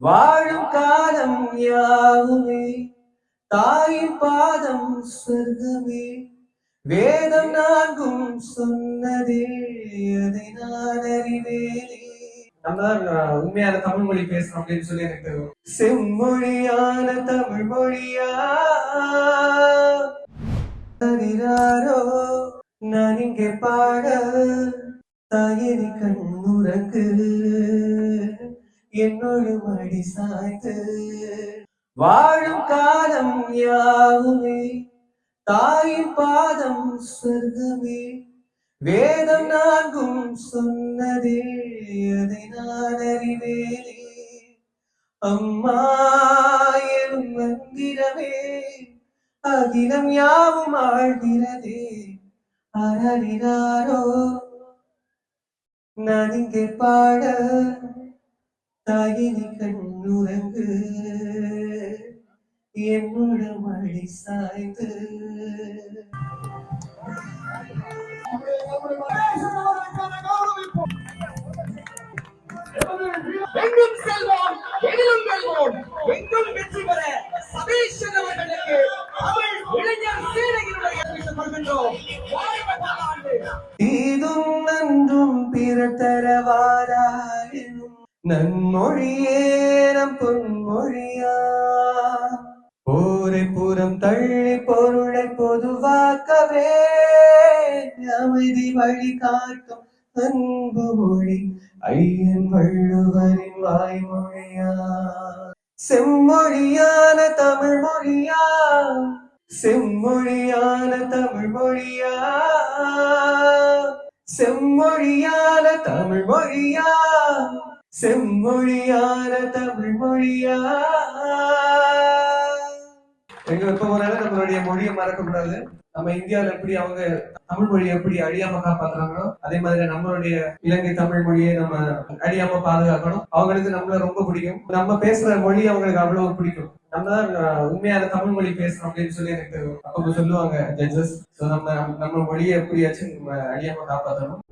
வாழும் காலம் யாவுமே தாயின் பாதம் சொர்க்கமே. வேதம் நான்கும் சொன்னதே அதை நான் அறிவேனே. நம்ம தான் உண்மையான தமிழ் மொழி பேசணும் அப்படின்னு சொல்லி எனக்கு தெரியும். செம்மொழியான தமிழ் மொழியா அறிறாரோ நான் இங்கே பாட தாயனி கண்ணுறங்கு என்னோடு மடி சாய்த்து வாழும் காலம் யாவுமே தாயின் பாதம் சொர்க்கமே. வேதம் நான்கும் சொன்னதே அதை நான் அறிவேனே. அம்மா எனும் மந்திரமே அகிலம் யாவும் ஆழ்கிறதே. அறறிறாரோ நான் இங்கே பாட தாயினி கண்ணுறங்கு என்னோட மழை சாய்ந்து. எங்கும் செல்வோம் எதிலும் வெல்வோம் எங்கும் வெற்றி பெற சதீஷன் அவர்களுக்கு தமிழ் இளைஞர் சேனையினுடைய வருகின்றோம். தீதும் நன்றும் பிறத்தரவாராயினும் நன்மொழியே நம் பொன்மொழியா. போரை புறம் தள்ளி பொருளை பொதுவாக்கவே அமைதி வழி காட்டும் அன்பு மொழி ஐயன் வள்ளுவரின் வாய்மொழியா. செம்மொழியான தமிழ் மொழியா செம்மொழியான தமிழ் மொழியா செம்மொழியான தமிழ் மொழியா செம்மொழியான தமிழ் மொழியா. எங்க எப்ப போனாலும் நம்மளுடைய மொழியை மறக்க கூடாது. நம்ம இந்தியாவில எப்படி அவங்க தமிழ் மொழியை எப்படி அழியாம காப்பாத்துறாங்களோ அதே மாதிரி நம்மளுடைய இலங்கை தமிழ் மொழியை நம்ம அழியாம பாதுகாக்கணும். அவங்களுக்கு நம்மள ரொம்ப பிடிக்கும். நம்ம பேசுற மொழி அவங்களுக்கு அவ்வளவு பிடிக்கும். நம்ம தான் உண்மையான தமிழ் மொழி பேசணும் அப்படின்னு சொல்லி எனக்கு அப்ப சொல்லுவாங்க ஜட்ஜஸ். நம்ம நம்ம மொழியை எப்படியாச்சும் அழியாம காப்பாற்றணும்.